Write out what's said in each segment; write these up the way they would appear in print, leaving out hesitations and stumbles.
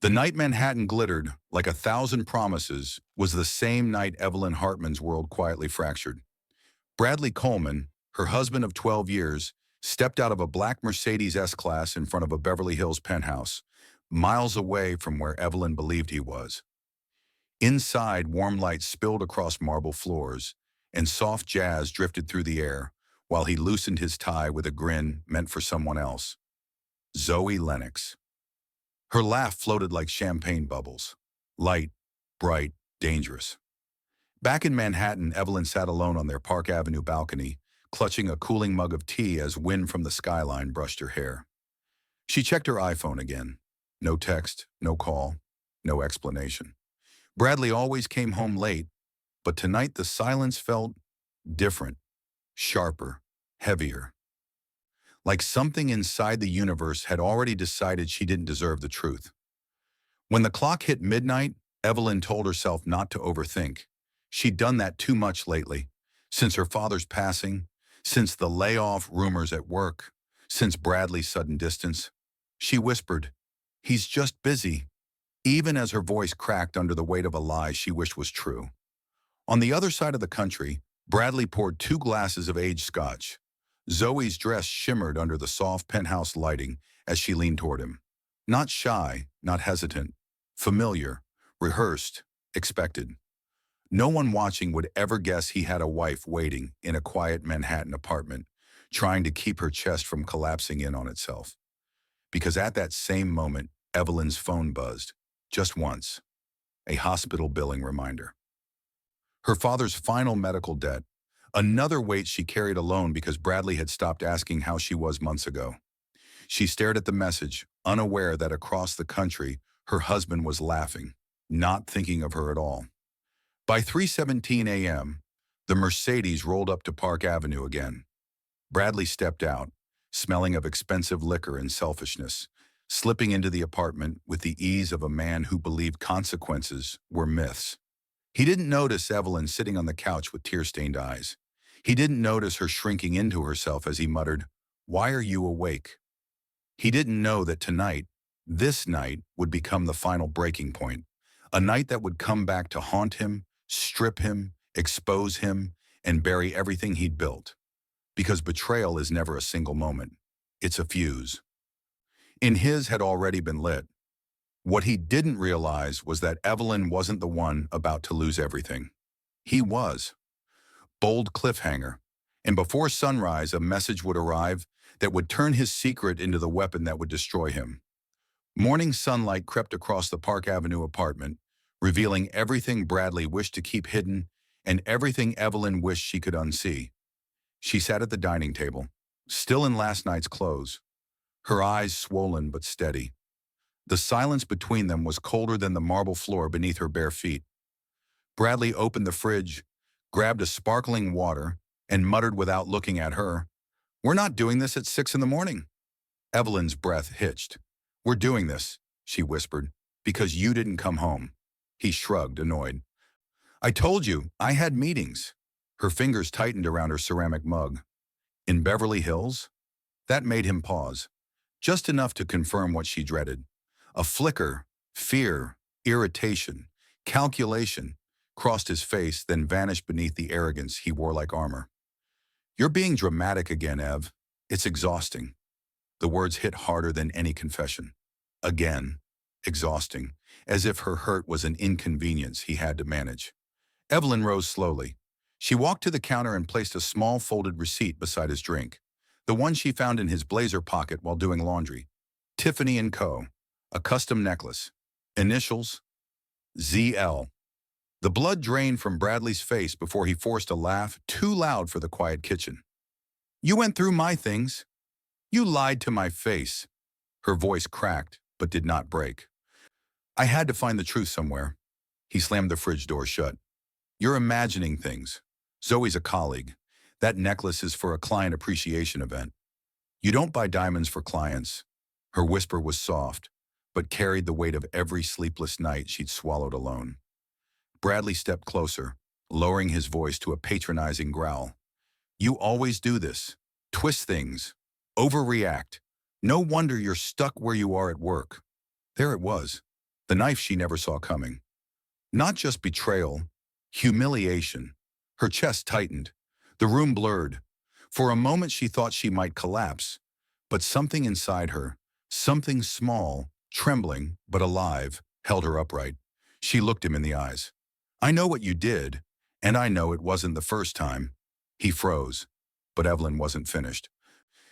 The night Manhattan glittered like 1,000 promises was the same night Evelyn Hartman's world quietly fractured. Bradley Coleman, her husband of 12 years, stepped out of a black Mercedes S-Class in front of a Beverly Hills penthouse, miles away from where Evelyn believed he was. Inside, warm light spilled across marble floors, and soft jazz drifted through the air while he loosened his tie with a grin meant for someone else. Zoe Lennox. Her laugh floated like champagne bubbles. Light, bright, dangerous. Back in Manhattan, Evelyn sat alone on their Park Avenue balcony, clutching a cooling mug of tea as wind from the skyline brushed her hair. She checked her iPhone again. No text, no call, no explanation. Bradley always came home late, but tonight the silence felt different, sharper, heavier. Like something inside the universe had already decided she didn't deserve the truth. When the clock hit midnight, Evelyn told herself not to overthink. She'd done that too much lately, since her father's passing, since the layoff rumors at work, since Bradley's sudden distance. She whispered, "He's just busy," even as her voice cracked under the weight of a lie she wished was true. On the other side of the country, Bradley poured 2 glasses of aged scotch. Zoe's dress shimmered under the soft penthouse lighting as she leaned toward him. Not shy, not hesitant, familiar, rehearsed, expected. No one watching would ever guess he had a wife waiting in a quiet Manhattan apartment, trying to keep her chest from collapsing in on itself. Because at that same moment, Evelyn's phone buzzed, just once, a hospital billing reminder. Her father's final medical debt, another weight she carried alone because Bradley had stopped asking how she was months ago. She stared at the message, unaware that across the country, her husband was laughing, not thinking of her at all. By 3:17 a.m., the Mercedes rolled up to Park Avenue again. Bradley stepped out, smelling of expensive liquor and selfishness, slipping into the apartment with the ease of a man who believed consequences were myths. He didn't notice Evelyn sitting on the couch with tear-stained eyes. He didn't notice her shrinking into herself as he muttered, "Why are you awake?" He didn't know that tonight, this night, would become the final breaking point, a night that would come back to haunt him, strip him, expose him, and bury everything he'd built. Because betrayal is never a single moment. It's a fuse. And his had already been lit. What he didn't realize was that Evelyn wasn't the one about to lose everything. He was. Bold cliffhanger. And before sunrise, a message would arrive that would turn his secret into the weapon that would destroy him. Morning sunlight crept across the Park Avenue apartment, revealing everything Bradley wished to keep hidden and everything Evelyn wished she could unsee. She sat at the dining table, still in last night's clothes, her eyes swollen but steady. The silence between them was colder than the marble floor beneath her bare feet. Bradley opened the fridge, grabbed a sparkling water, and muttered without looking at her, "We're not doing this at 6 in the morning." Evelyn's breath hitched. "We're doing this," she whispered, "because you didn't come home." He shrugged, annoyed. "I told you, I had meetings." Her fingers tightened around her ceramic mug. In Beverly Hills? That made him pause, just enough to confirm what she dreaded. A flicker, fear, irritation, calculation, crossed his face, then vanished beneath the arrogance he wore like armor. "You're being dramatic again, Ev. It's exhausting." The words hit harder than any confession. Again, exhausting, as if her hurt was an inconvenience he had to manage. Evelyn rose slowly. She walked to the counter and placed a small folded receipt beside his drink, the one she found in his blazer pocket while doing laundry. Tiffany & Co., a custom necklace. Initials, ZL. The blood drained from Bradley's face before he forced a laugh too loud for the quiet kitchen. "You went through my things. You lied to my face." Her voice cracked, but did not break. "I had to find the truth somewhere." He slammed the fridge door shut. "You're imagining things. Zoe's a colleague. That necklace is for a client appreciation event. You don't buy diamonds for clients." Her whisper was soft, but carried the weight of every sleepless night she'd swallowed alone. Bradley stepped closer, lowering his voice to a patronizing growl. "You always do this. Twist things. Overreact. No wonder you're stuck where you are at work." There it was. The knife she never saw coming. Not just betrayal, humiliation. Her chest tightened. The room blurred. For a moment she thought she might collapse, but something inside her, something small, trembling but alive, held her upright. She looked him in the eyes. "I know what you did, and I know it wasn't the first time." He froze, but Evelyn wasn't finished.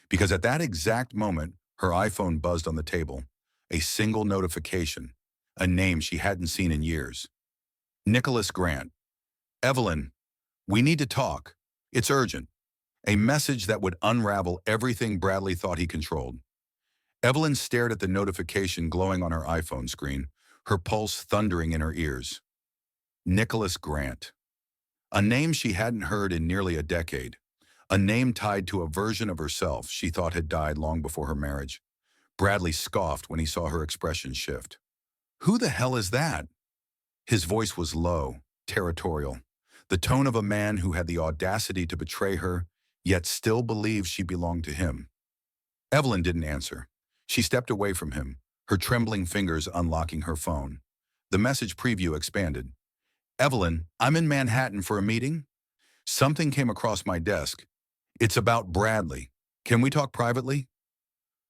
Because at that exact moment, her iPhone buzzed on the table. A single notification, a name she hadn't seen in years. Nicholas Grant. "Evelyn, we need to talk. It's urgent." A message that would unravel everything Bradley thought he controlled. Evelyn stared at the notification glowing on her iPhone screen, her pulse thundering in her ears. Nicholas Grant. A name she hadn't heard in nearly a decade. A name tied to a version of herself she thought had died long before her marriage. Bradley scoffed when he saw her expression shift. "Who the hell is that?" His voice was low, territorial, the tone of a man who had the audacity to betray her, yet still believed she belonged to him. Evelyn didn't answer. She stepped away from him, her trembling fingers unlocking her phone. The message preview expanded. "Evelyn, I'm in Manhattan for a meeting. Something came across my desk. It's about Bradley. Can we talk privately?"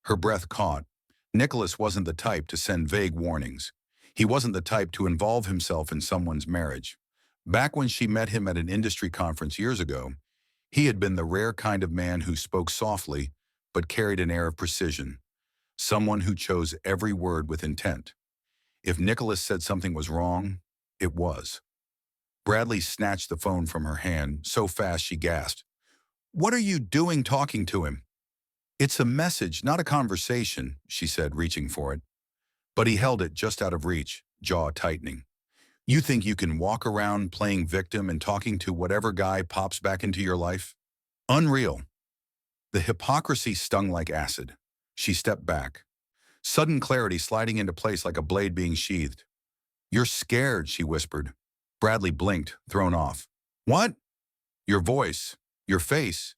Her breath caught. Nicholas wasn't the type to send vague warnings. He wasn't the type to involve himself in someone's marriage. Back when she met him at an industry conference years ago, he had been the rare kind of man who spoke softly but carried an air of precision. Someone who chose every word with intent. If Nicholas said something was wrong, it was. Bradley snatched the phone from her hand so fast she gasped. "What are you doing talking to him?" "It's a message, not a conversation," she said, reaching for it. But he held it just out of reach, jaw tightening. "You think you can walk around playing victim and talking to whatever guy pops back into your life? Unreal." The hypocrisy stung like acid. She stepped back, sudden clarity sliding into place like a blade being sheathed. "You're scared," she whispered. Bradley blinked, thrown off. "What?" "Your voice, your face,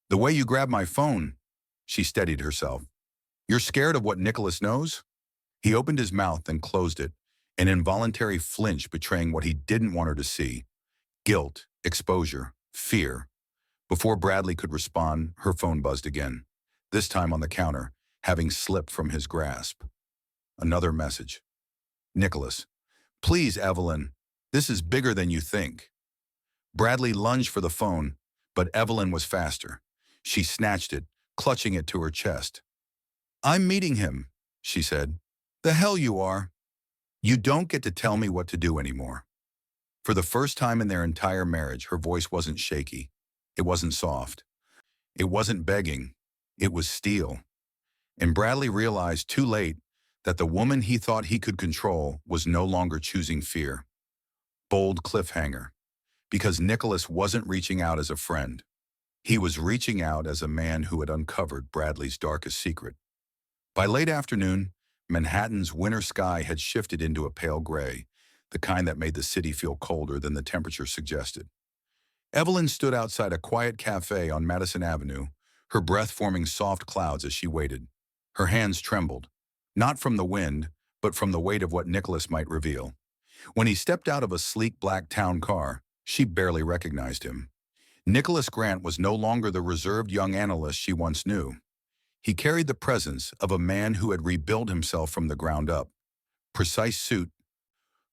the way you grabbed my phone." She steadied herself. "You're scared of what Nicholas knows?" He opened his mouth and closed it, an involuntary flinch betraying what he didn't want her to see. Guilt, exposure, fear. Before Bradley could respond, her phone buzzed again, this time on the counter, having slipped from his grasp. Another message. "Nicholas, please, Evelyn, this is bigger than you think." Bradley lunged for the phone, but Evelyn was faster. She snatched it, clutching it to her chest. "I'm meeting him," she said. "The hell you are. You don't get to tell me what to do anymore." For the first time in their entire marriage, her voice wasn't shaky. It wasn't soft. It wasn't begging. It was steel. And Bradley realized too late that the woman he thought he could control was no longer choosing fear. Bold cliffhanger. Because Nicholas wasn't reaching out as a friend. He was reaching out as a man who had uncovered Bradley's darkest secret. By late afternoon, Manhattan's winter sky had shifted into a pale gray, the kind that made the city feel colder than the temperature suggested. Evelyn stood outside a quiet cafe on Madison Avenue, her breath forming soft clouds as she waited. Her hands trembled, not from the wind, but from the weight of what Nicholas might reveal. When he stepped out of a sleek black town car, she barely recognized him. Nicholas Grant was no longer the reserved young analyst she once knew. He carried the presence of a man who had rebuilt himself from the ground up. Precise suit,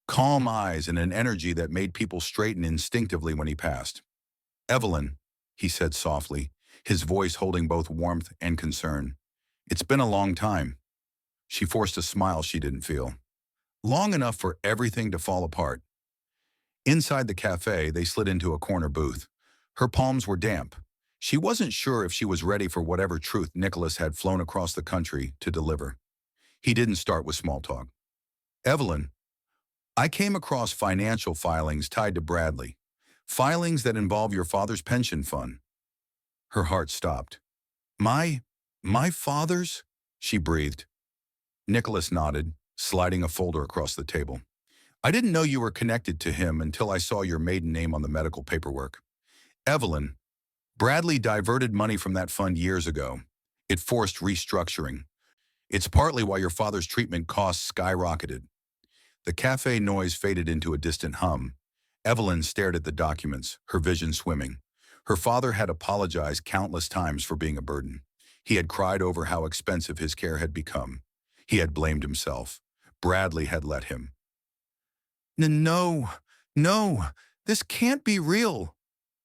calm eyes, and an energy that made people straighten instinctively when he passed. "Evelyn," he said softly, his voice holding both warmth and concern. "It's been a long time." She forced a smile she didn't feel. Long enough for everything to fall apart. Inside the cafe, they slid into a corner booth. Her palms were damp. She wasn't sure if she was ready for whatever truth Nicholas had flown across the country to deliver. He didn't start with small talk. "Evelyn, I came across financial filings tied to Bradley. Filings that involve your father's pension fund." Her heart stopped. My father's?" she breathed. Nicholas nodded, sliding a folder across the table. "I didn't know you were connected to him until I saw your maiden name on the medical paperwork. Evelyn, Bradley diverted money from that fund years ago. It forced restructuring. It's partly why your father's treatment costs skyrocketed." The cafe noise faded into a distant hum. Evelyn stared at the documents, her vision swimming. Her father had apologized countless times for being a burden. He had cried over how expensive his care had become. He had blamed himself. Bradley had let him. No, no, this can't be real,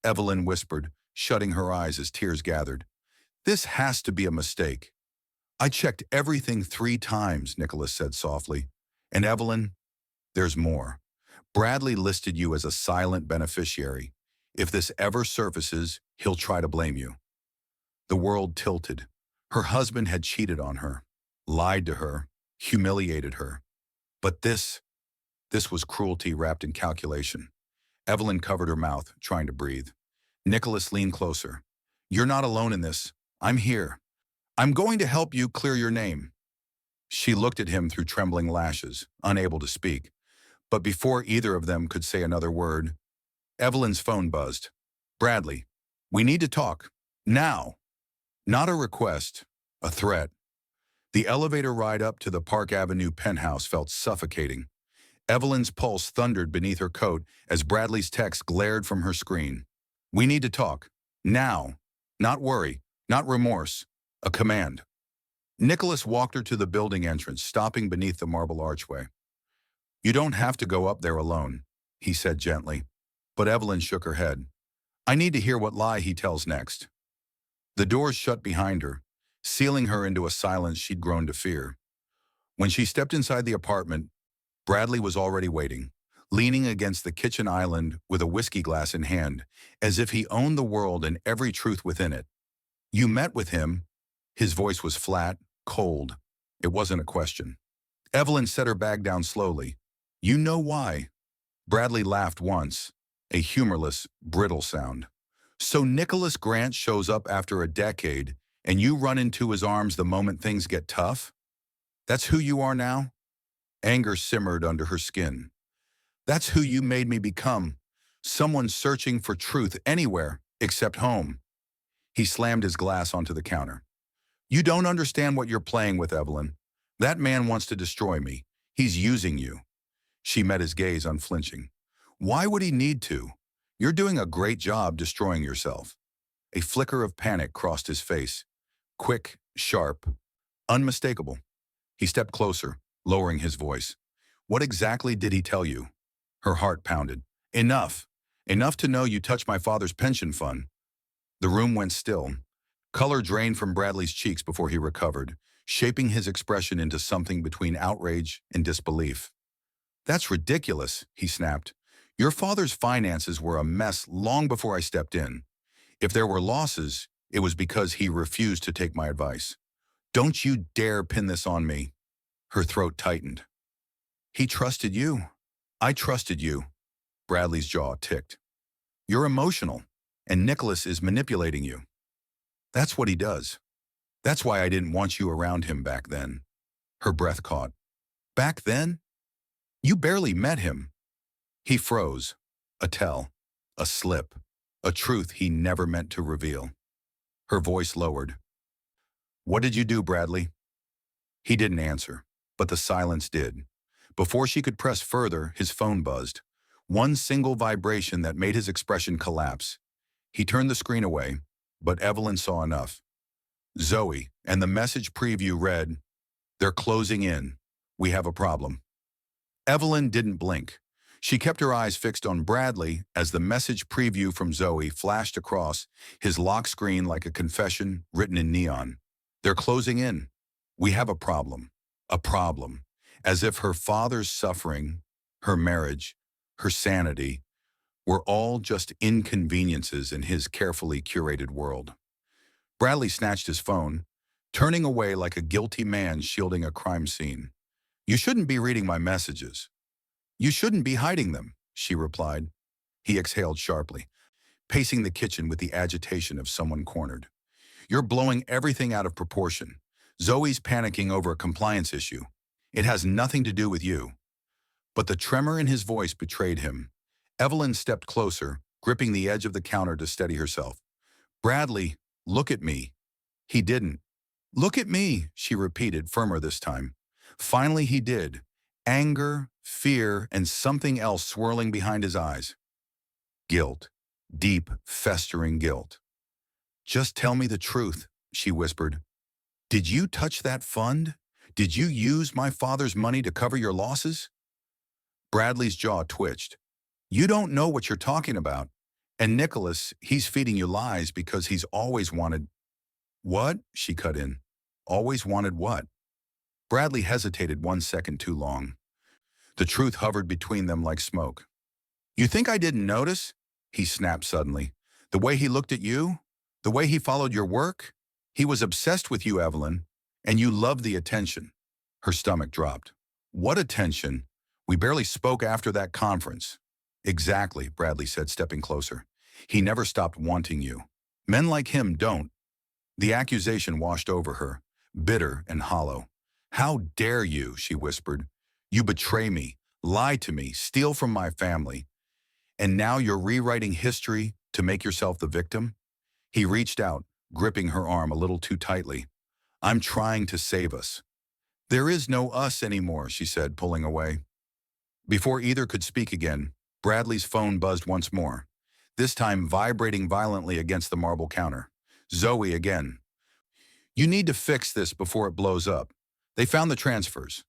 Evelyn whispered, shutting her eyes as tears gathered. This has to be a mistake. I checked everything 3 times, Nicholas said softly. And Evelyn, there's more. Bradley listed you as a silent beneficiary. If this ever surfaces, he'll try to blame you. The world tilted. Her husband had cheated on her, lied to her, humiliated her. But this was cruelty wrapped in calculation. Evelyn covered her mouth, trying to breathe. Nicholas leaned closer. You're not alone in this. I'm here. I'm going to help you clear your name. She looked at him through trembling lashes, unable to speak. But before either of them could say another word, Evelyn's phone buzzed. Bradley, we need to talk. Now. Not a request, a threat. The elevator ride up to the Park Avenue penthouse felt suffocating. Evelyn's pulse thundered beneath her coat as Bradley's text glared from her screen. We need to talk. Now. Not worry, not remorse. A command. Nicholas walked her to the building entrance, stopping beneath the marble archway. You don't have to go up there alone, he said gently. But Evelyn shook her head. I need to hear what lie he tells next. The doors shut behind her, sealing her into a silence she'd grown to fear. When she stepped inside the apartment, Bradley was already waiting, leaning against the kitchen island with a whiskey glass in hand, as if he owned the world and every truth within it. You met with him. His voice was flat, cold. It wasn't a question. Evelyn set her bag down slowly. You know why? Bradley laughed once, a humorless, brittle sound. So Nicholas Grant shows up after a decade, and you run into his arms the moment things get tough? That's who you are now? Anger simmered under her skin. That's who you made me become. Someone searching for truth anywhere except home. He slammed his glass onto the counter. You don't understand what you're playing with, Evelyn. That man wants to destroy me. He's using you. She met his gaze unflinching. Why would he need to? You're doing a great job destroying yourself. A flicker of panic crossed his face. Quick, sharp, unmistakable. He stepped closer, lowering his voice. What exactly did he tell you? Her heart pounded. Enough. Enough to know you touched my father's pension fund. The room went still. Color drained from Bradley's cheeks before he recovered, shaping his expression into something between outrage and disbelief. That's ridiculous, he snapped. Your father's finances were a mess long before I stepped in. If there were losses, it was because he refused to take my advice. Don't you dare pin this on me. Her throat tightened. He trusted you. I trusted you. Bradley's jaw ticked. You're emotional, and Nicholas is manipulating you. That's what he does. That's why I didn't want you around him back then. Her breath caught. Back then? You barely met him. He froze. A tell. A slip. A truth he never meant to reveal. Her voice lowered. What did you do, Bradley? He didn't answer, but the silence did. Before she could press further, his phone buzzed. One single vibration that made his expression collapse. He turned the screen away, but Evelyn saw enough. Zoe, and the message preview read, They're closing in. We have a problem. Evelyn didn't blink. She kept her eyes fixed on Bradley as the message preview from Zoe flashed across his lock screen like a confession written in neon. They're closing in. We have a problem. A problem. As if her father's suffering, her marriage, her sanity, were all just inconveniences in his carefully curated world. Bradley snatched his phone, turning away like a guilty man shielding a crime scene. You shouldn't be reading my messages. You shouldn't be hiding them, she replied. He exhaled sharply, pacing the kitchen with the agitation of someone cornered. You're blowing everything out of proportion. Zoe's panicking over a compliance issue. It has nothing to do with you. But the tremor in his voice betrayed him. Evelyn stepped closer, gripping the edge of the counter to steady herself. Bradley, look at me. He didn't. Look at me, she repeated, firmer this time. Finally he did. Anger, fear, and something else swirling behind his eyes. Guilt. Deep, festering guilt. "Just tell me the truth," she whispered. "Did you touch that fund? Did you use my father's money to cover your losses?" Bradley's jaw twitched. "You don't know what you're talking about. And Nicholas, he's feeding you lies because he's always wanted—" "What?" she cut in. "Always wanted what?" Bradley hesitated 1 second too long. The truth hovered between them like smoke. "You think I didn't notice?" he snapped suddenly. "The way he looked at you? The way he followed your work? He was obsessed with you, Evelyn, and you loved the attention." Her stomach dropped. "What attention? We barely spoke after that conference." "Exactly," Bradley said, stepping closer. "He never stopped wanting you. Men like him don't." The accusation washed over her, bitter and hollow. "How dare you," she whispered. "You betray me, lie to me, steal from my family. And now you're rewriting history to make yourself the victim?" He reached out, gripping her arm a little too tightly. "I'm trying to save us." "There is no us anymore," she said, pulling away. Before either could speak again, Bradley's phone buzzed once more, this time vibrating violently against the marble counter. Zoe again. "You need to fix this before it blows up. They found the transfers."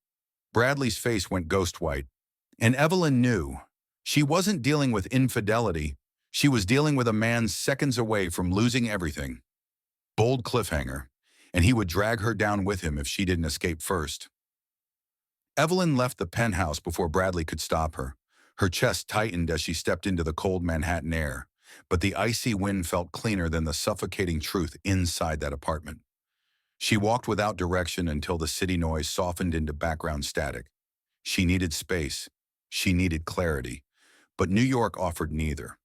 Bradley's face went ghost white. And Evelyn knew. She wasn't dealing with infidelity. She was dealing with a man seconds away from losing everything. Bold cliffhanger. And he would drag her down with him if she didn't escape first. Evelyn left the penthouse before Bradley could stop her. Her chest tightened as she stepped into the cold Manhattan air, but the icy wind felt cleaner than the suffocating truth inside that apartment. She walked without direction until the city noise softened into background static. She needed space. She needed clarity. But New York offered neither.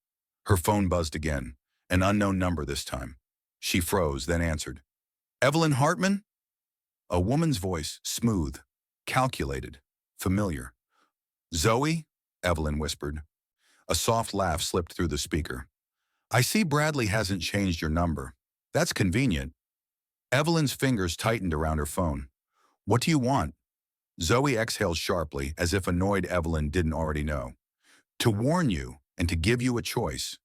Her phone buzzed again, an unknown number this time. She froze, then answered. "Evelyn Hartman?" A woman's voice, smooth, calculated, familiar. "Zoe?" Evelyn whispered. A soft laugh slipped through the speaker. "I see Bradley hasn't changed your number. That's convenient." Evelyn's fingers tightened around her phone. "What do you want?" Zoe exhaled sharply, as if annoyed Evelyn didn't already know. "To warn you, and to give you a choice."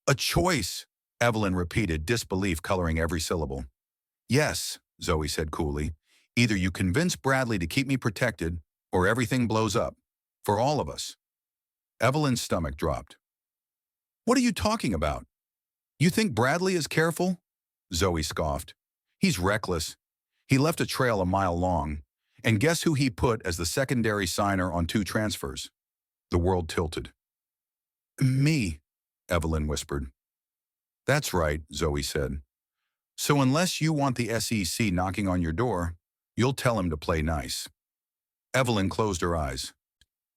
"A choice," Evelyn repeated, disbelief coloring every syllable. "Yes," Zoe said coolly. "Either you convince Bradley to keep me protected, or everything blows up. For all of us." Evelyn's stomach dropped. "What are you talking about? You think Bradley is careful?" Zoe scoffed. "He's reckless. He left a trail a mile long. And guess who he put as the secondary signer on 2 transfers? The world tilted. "Me," Evelyn whispered. "That's right," Zoe said. "So unless you want the SEC knocking on your door, you'll tell him to play nice." Evelyn closed her eyes,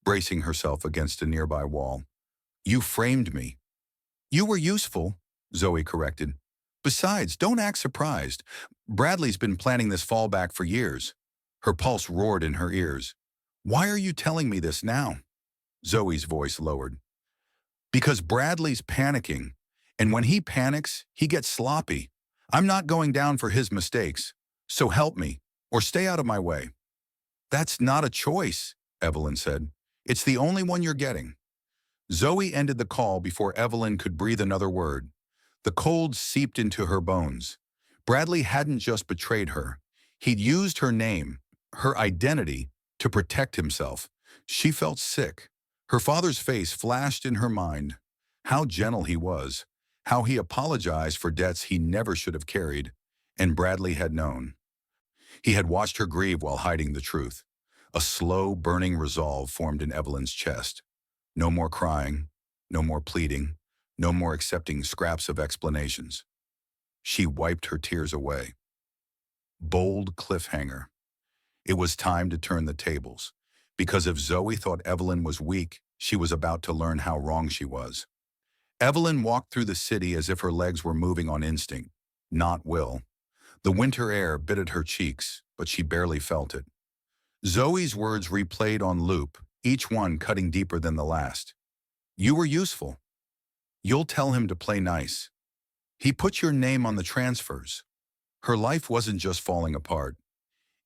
bracing herself against a nearby wall. "You framed me." "You were useful," Zoe corrected. "Besides, don't act surprised. Bradley's been planning this fallback for years." Her pulse roared in her ears. "Why are you telling me this now?" Zoe's voice lowered. "Because Bradley's panicking, and when he panics, he gets sloppy. I'm not going down for his mistakes, so help me, or stay out of my way." "That's not a choice," Evelyn said. "It's the only one you're getting." Zoe ended the call before Evelyn could breathe another word. The cold seeped into her bones. Bradley hadn't just betrayed her. He'd used her name, her identity, to protect himself. She felt sick. Her father's face flashed in her mind. How gentle he was. How he apologized for debts he never should have carried. And Bradley had known. He had watched her grieve while hiding the truth. A slow, burning resolve formed in Evelyn's chest. No more crying, no more pleading, no more accepting scraps of explanations. She wiped her tears away. Bold cliffhanger. It was time to turn the tables. Because if Zoe thought Evelyn was weak, she was about to learn how wrong she was. Evelyn walked through the city as if her legs were moving on instinct, not will. The winter air bit at her cheeks, but she barely felt it. Zoe's words replayed on loop, each one cutting deeper than the last. "You were useful. You'll tell him to play nice. He put your name on the transfers." Her life wasn't just falling apart.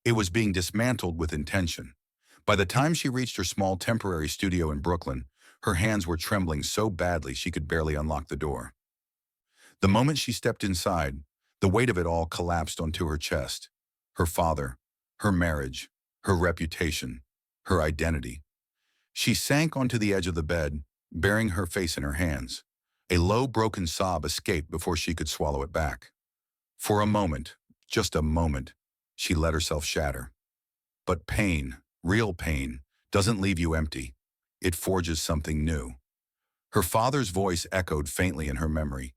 It was being dismantled with intention. By the time she reached her small temporary studio in Brooklyn, her hands were trembling so badly she could barely unlock the door. The moment she stepped inside, the weight of it all collapsed onto her chest. Her father, her marriage, her reputation, her identity. She sank onto the edge of the bed, burying her face in her hands. A low, broken sob escaped before she could swallow it back. For a moment, just a moment, she let herself shatter. But pain, real pain, doesn't leave you empty. It forges something new. Her father's voice echoed faintly in her memory.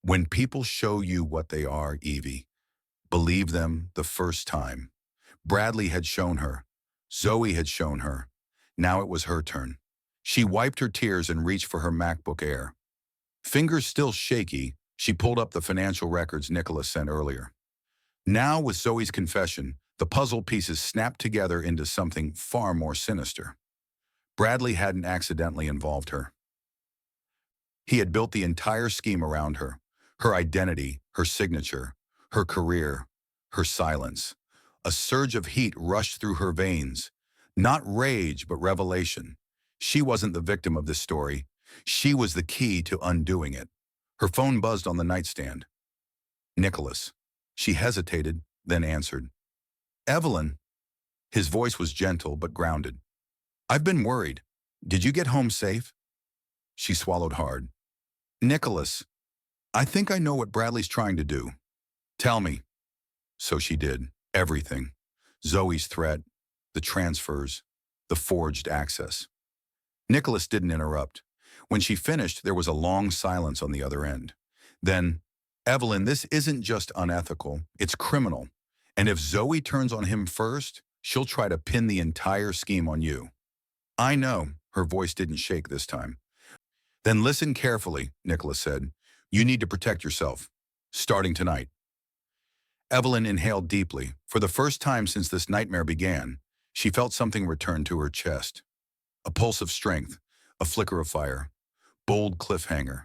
When people show you what they are, Evie, believe them the first time. Bradley had shown her. Zoe had shown her. Now it was her turn. She wiped her tears and reached for her MacBook Air. Fingers still shaky, she pulled up the financial records Nicholas sent earlier. Now, with Zoe's confession, the puzzle pieces snapped together into something far more sinister. Bradley hadn't accidentally involved her. He had built the entire scheme around her. Her identity, her signature, her career, her silence. A surge of heat rushed through her veins. Not rage, but revelation. She wasn't the victim of this story. She was the key to undoing it. Her phone buzzed on the nightstand. Nicholas. She hesitated, then answered. Evelyn. His voice was gentle but grounded. I've been worried. Did you get home safe? She swallowed hard. Nicholas. I think I know what Bradley's trying to do. Tell me. So she did. Everything. Zoe's threat, the transfers, the forged access. Nicholas didn't interrupt. When she finished, there was a long silence on the other end. Then, Evelyn, this isn't just unethical, it's criminal. And if Zoe turns on him first, she'll try to pin the entire scheme on you. I know, her voice didn't shake this time. Then listen carefully, Nicholas said. You need to protect yourself, starting tonight. Evelyn inhaled deeply. For the first time since this nightmare began, she felt something return to her chest. A pulse of strength, a flicker of fire, bold cliffhanger,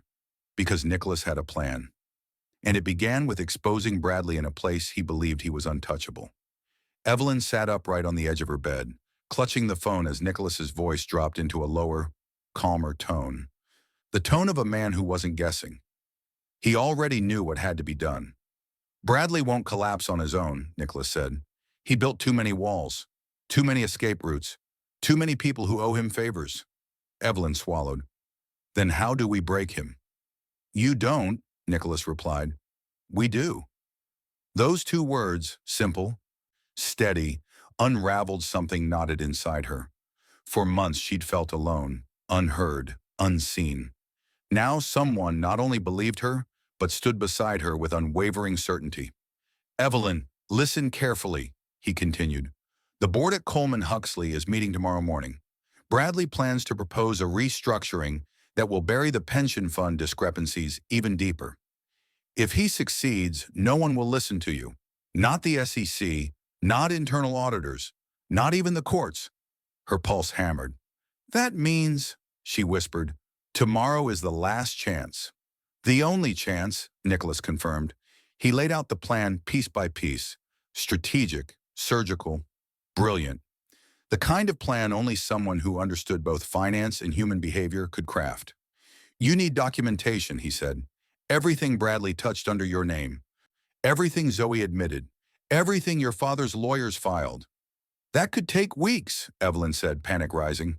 because Nicholas had a plan. And it began with exposing Bradley in a place he believed he was untouchable. Evelyn sat upright on the edge of her bed, clutching the phone as Nicholas's voice dropped into a lower, calmer tone. The tone of a man who wasn't guessing. He already knew what had to be done. Bradley won't collapse on his own, Nicholas said. He built too many walls, too many escape routes, too many people who owe him favors. Evelyn swallowed. Then how do we break him? You don't, Nicholas replied. We do. Those two words, simple, steady, unraveled something knotted inside her. For months she'd felt alone, unheard, unseen. Now someone not only believed her, but stood beside her with unwavering certainty. Evelyn, listen carefully, he continued. The board at Coleman Huxley is meeting tomorrow morning. Bradley plans to propose a restructuring that will bury the pension fund discrepancies even deeper. If he succeeds, no one will listen to you. Not the SEC, not internal auditors, not even the courts. Her pulse hammered. That means, she whispered, tomorrow is the last chance. The only chance, Nicholas confirmed. He laid out the plan piece by piece. Strategic, surgical, brilliant. The kind of plan only someone who understood both finance and human behavior could craft. You need documentation, he said. Everything Bradley touched under your name. Everything Zoe admitted. Everything your father's lawyers filed. That could take weeks, Evelyn said, panic rising.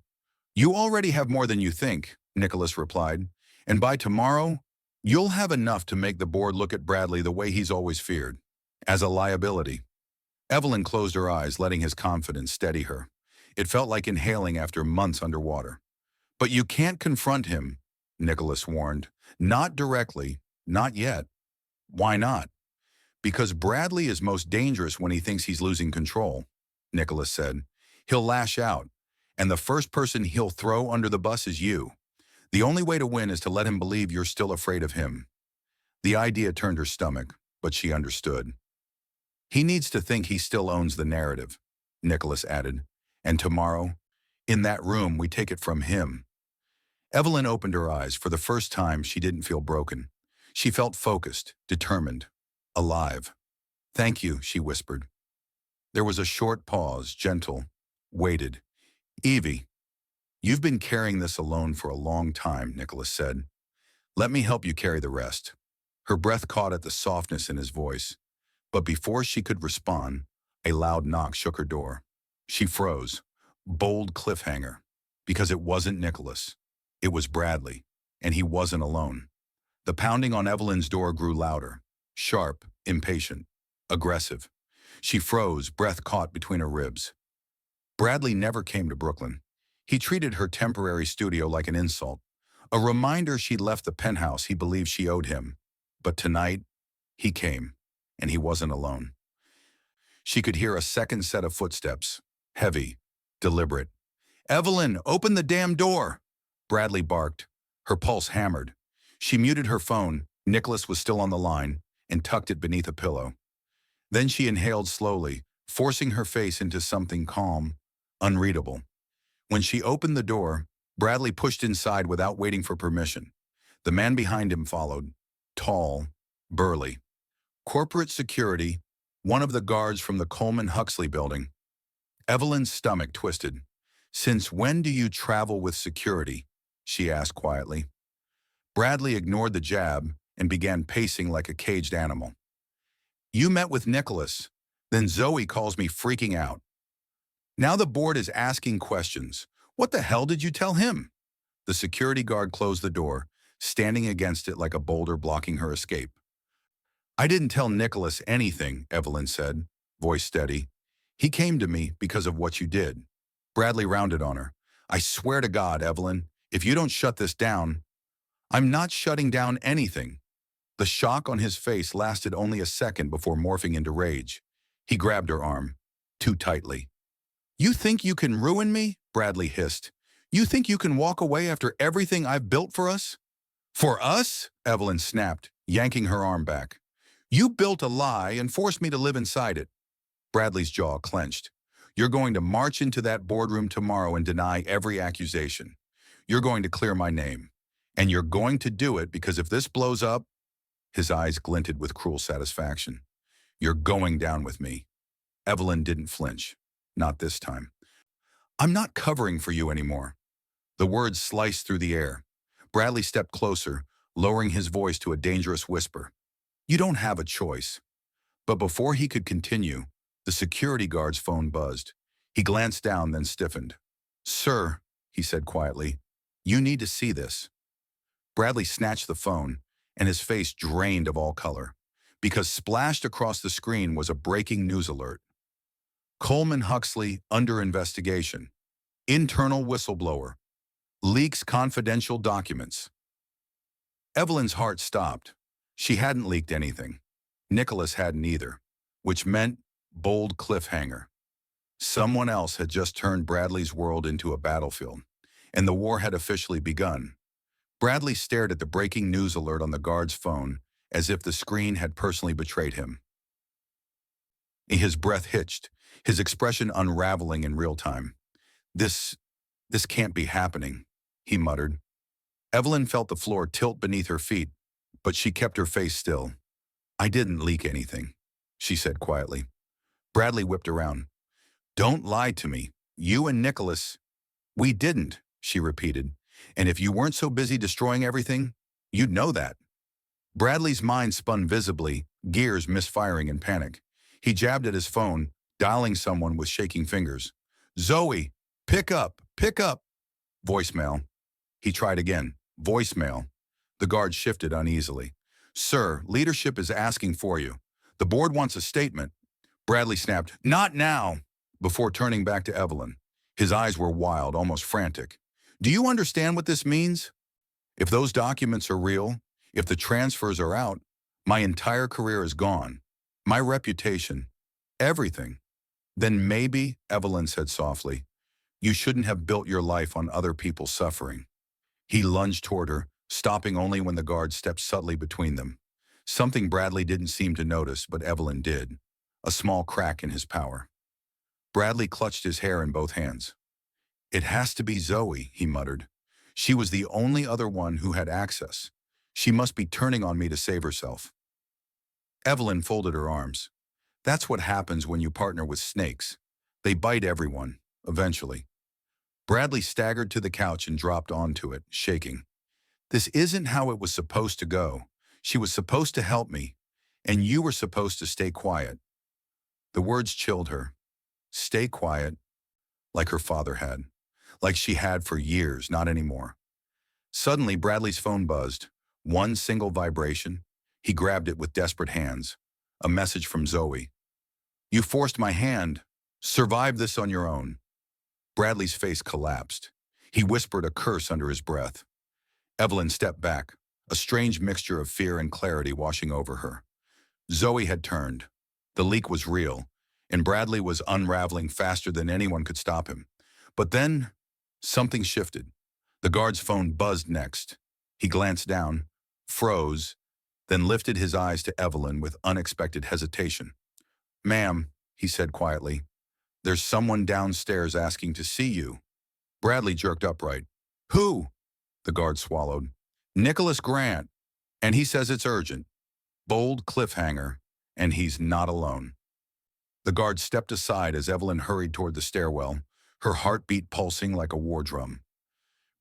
You already have more than you think, Nicholas replied. And by tomorrow, you'll have enough to make the board look at Bradley the way he's always feared, as a liability. Evelyn closed her eyes, letting his confidence steady her. It felt like inhaling after months underwater. But you can't confront him, Nicholas warned. Not directly, not yet. Why not? Because Bradley is most dangerous when he thinks he's losing control, Nicholas said. He'll lash out, and the first person he'll throw under the bus is you. The only way to win is to let him believe you're still afraid of him. The idea turned her stomach, but she understood. He needs to think he still owns the narrative, Nicholas added. And tomorrow, in that room, we take it from him. Evelyn opened her eyes. For the first time, she didn't feel broken. She felt focused, determined, alive. Thank you, she whispered. There was a short pause, gentle, waited. Evie, you've been carrying this alone for a long time, Nicholas said. Let me help you carry the rest. Her breath caught at the softness in his voice. But before she could respond, a loud knock shook her door. She froze. Bold cliffhanger. Because it wasn't Nicholas. It was Bradley. And he wasn't alone. The pounding on Evelyn's door grew louder. Sharp, impatient, aggressive. She froze, breath caught between her ribs. Bradley never came to Brooklyn. He treated her temporary studio like an insult. A reminder she'd left the penthouse he believed she owed him. But tonight, he came. And he wasn't alone. She could hear a second set of footsteps, heavy, deliberate. "Evelyn, open the damn door!" Bradley barked. Her pulse hammered. She muted her phone. Nicholas was still on the line and tucked it beneath a pillow. Then she inhaled slowly, forcing her face into something calm, unreadable. When she opened the door, Bradley pushed inside without waiting for permission. The man behind him followed, tall, burly. Corporate security, one of the guards from the Coleman-Huxley building. Evelyn's stomach twisted. "Since when do you travel with security?" she asked quietly. Bradley ignored the jab and began pacing like a caged animal. "You met with Nicholas. Then Zoe calls me freaking out. Now the board is asking questions. What the hell did you tell him?" The security guard closed the door, standing against it like a boulder blocking her escape. "I didn't tell Nicholas anything," Evelyn said, voice steady. "He came to me because of what you did." Bradley rounded on her. "I swear to God, Evelyn, if you don't shut this down—" "I'm not shutting down anything." The shock on his face lasted only a second before morphing into rage. He grabbed her arm, too tightly. "You think you can ruin me?" Bradley hissed. "You think you can walk away after everything I've built for us?" "For us?" Evelyn snapped, yanking her arm back. "You built a lie and forced me to live inside it." Bradley's jaw clenched. "You're going to march into that boardroom tomorrow and deny every accusation. You're going to clear my name. And you're going to do it because if this blows up—" His eyes glinted with cruel satisfaction. "You're going down with me." Evelyn didn't flinch. Not this time. "I'm not covering for you anymore." The words sliced through the air. Bradley stepped closer, lowering his voice to a dangerous whisper. "You don't have a choice." But before he could continue, the security guard's phone buzzed. He glanced down, then stiffened. "Sir," he said quietly, "you need to see this." Bradley snatched the phone, and his face drained of all color, because splashed across the screen was a breaking news alert. Coleman-Huxley under investigation. Internal whistleblower. Leaks confidential documents. Evelyn's heart stopped. She hadn't leaked anything. Nicholas hadn't either, which meant bold cliffhanger. Someone else had just turned Bradley's world into a battlefield, and the war had officially begun. Bradley stared at the breaking news alert on the guard's phone as if the screen had personally betrayed him. His breath hitched, his expression unraveling in real time. This can't be happening," he muttered. Evelyn felt the floor tilt beneath her feet, but she kept her face still. "I didn't leak anything," she said quietly. Bradley whipped around. "Don't lie to me. You and Nicholas—" "We didn't," she repeated. "And if you weren't so busy destroying everything, you'd know that." Bradley's mind spun visibly, gears misfiring in panic. He jabbed at his phone, dialing someone with shaking fingers. "Zoe, pick up, pick up." Voicemail. He tried again. Voicemail. The guard shifted uneasily. "Sir, leadership is asking for you. The board wants a statement." Bradley snapped, "Not now," before turning back to Evelyn. His eyes were wild, almost frantic. "Do you understand what this means? If those documents are real, if the transfers are out, my entire career is gone. My reputation. Everything. Then maybe," Evelyn said softly, "you shouldn't have built your life on other people's suffering." He lunged toward her, stopping only when the guard stepped subtly between them. Something Bradley didn't seem to notice, but Evelyn did. A small crack in his power. Bradley clutched his hair in both hands. "It has to be Zoe," he muttered. "She was the only other one who had access. She must be turning on me to save herself." Evelyn folded her arms. "That's what happens when you partner with snakes. They bite everyone. eventually. Bradley staggered to the couch and dropped onto it, shaking. This isn't how it was supposed to go. She was supposed to help me, and you were supposed to stay quiet. The words chilled her. Stay quiet, like her father had. Like she had for years, not anymore. Suddenly, Bradley's phone buzzed. One single vibration. He grabbed it with desperate hands. A message from Zoe. You forced my hand. Survive this on your own. Bradley's face collapsed. He whispered a curse under his breath. Evelyn stepped back, a strange mixture of fear and clarity washing over her. Zoe had turned. The leak was real, and Bradley was unraveling faster than anyone could stop him. But then, something shifted. The guard's phone buzzed next. He glanced down, froze, then lifted his eyes to Evelyn with unexpected hesitation. Ma'am, he said quietly, there's someone downstairs asking to see you. Bradley jerked upright. Who? The guard swallowed. Nicholas Grant, and he says it's urgent. Bold cliffhanger, and he's not alone. The guard stepped aside as Evelyn hurried toward the stairwell, her heartbeat pulsing like a war drum.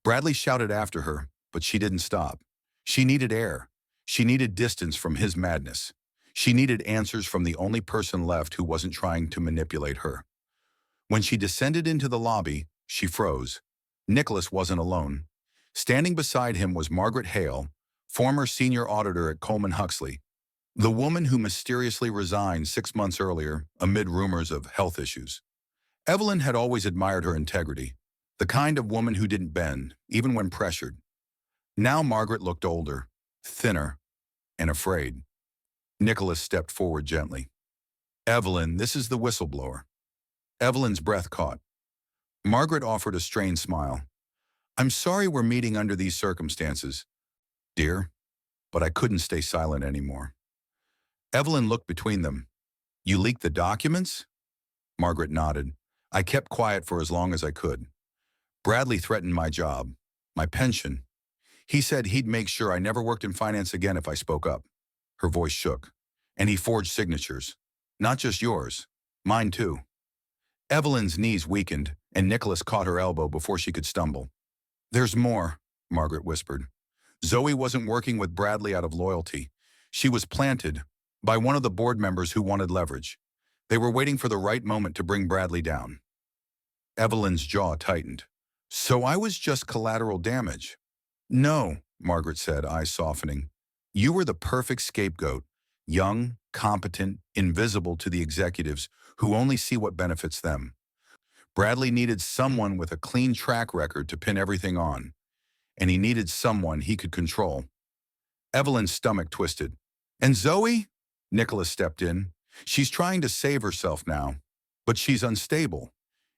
Bradley shouted after her, but she didn't stop. She needed air. She needed distance from his madness. She needed answers from the only person left who wasn't trying to manipulate her. When she descended into the lobby, she froze. Nicholas wasn't alone. Standing beside him was Margaret Hale, former senior auditor at Coleman Huxley, the woman who mysteriously resigned 6 months earlier amid rumors of health issues. Evelyn had always admired her integrity, the kind of woman who didn't bend, even when pressured. Now Margaret looked older, thinner, and afraid. Nicholas stepped forward gently. Evelyn, this is the whistleblower. Evelyn's breath caught. Margaret offered a strained smile. I'm sorry we're meeting under these circumstances, dear, but I couldn't stay silent anymore. Evelyn looked between them. You leaked the documents? Margaret nodded. I kept quiet for as long as I could. Bradley threatened my job, my pension. He said he'd make sure I never worked in finance again if I spoke up. Her voice shook. And he forged signatures. Not just yours, mine too. Evelyn's knees weakened, and Nicholas caught her elbow before she could stumble. There's more, Margaret whispered. Zoe wasn't working with Bradley out of loyalty. She was planted by one of the board members who wanted leverage. They were waiting for the right moment to bring Bradley down. Evelyn's jaw tightened. So I was just collateral damage. No, Margaret said, eyes softening. You were the perfect scapegoat, young, competent, invisible to the executives who only see what benefits them. Bradley needed someone with a clean track record to pin everything on, and he needed someone he could control. Evelyn's stomach twisted. And Zoe? Nicholas stepped in. She's trying to save herself now, but she's unstable.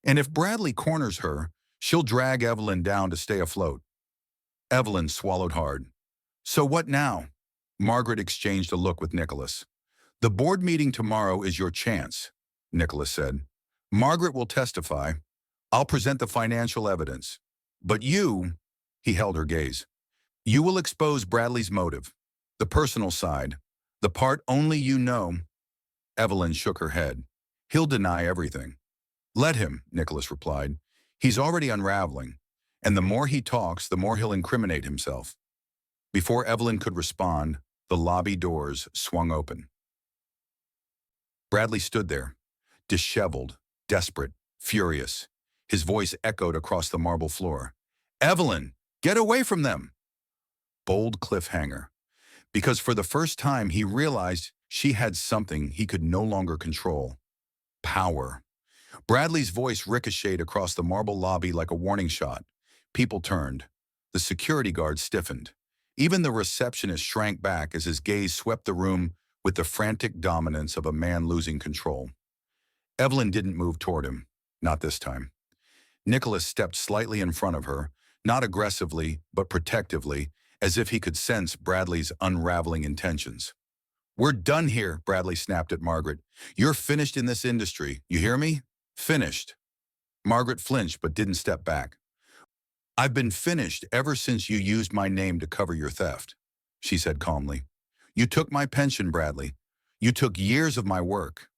And if Bradley corners her, she'll drag Evelyn down to stay afloat. Evelyn swallowed hard. So what now? Margaret exchanged a look with Nicholas. The board meeting tomorrow is your chance, Nicholas said. Margaret will testify. I'll present the financial evidence. But you, he held her gaze, you will expose Bradley's motive, the personal side, the part only you know. Evelyn shook her head. He'll deny everything. Let him, Nicholas replied. He's already unraveling, and the more he talks, the more he'll incriminate himself. Before Evelyn could respond, the lobby doors swung open. Bradley stood there, disheveled, desperate, furious. His voice echoed across the marble floor. Evelyn, get away from them! Bold cliffhanger. Because for the first time he realized she had something he could no longer control. Power. Bradley's voice ricocheted across the marble lobby like a warning shot. People turned. The security guard stiffened. Even the receptionist shrank back as his gaze swept the room with the frantic dominance of a man losing control. Evelyn didn't move toward him, not this time. Nicholas stepped slightly in front of her, not aggressively, but protectively, as if he could sense Bradley's unraveling intentions. We're done here, Bradley snapped at Margaret. You're finished in this industry, you hear me? Finished. Margaret flinched but didn't step back. I've been finished ever since you used my name to cover your theft, she said calmly. You took my pension, Bradley. You took years of my work.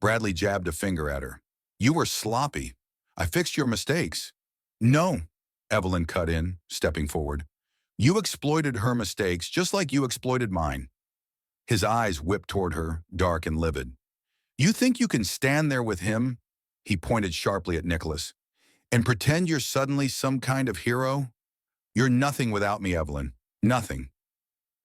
Bradley jabbed a finger at her. You were sloppy. I fixed your mistakes. No, Evelyn cut in, stepping forward. You exploited her mistakes just like you exploited mine. His eyes whipped toward her, dark and livid. You think you can stand there with him? He pointed sharply at Nicholas. And pretend you're suddenly some kind of hero? You're nothing without me, Evelyn. Nothing.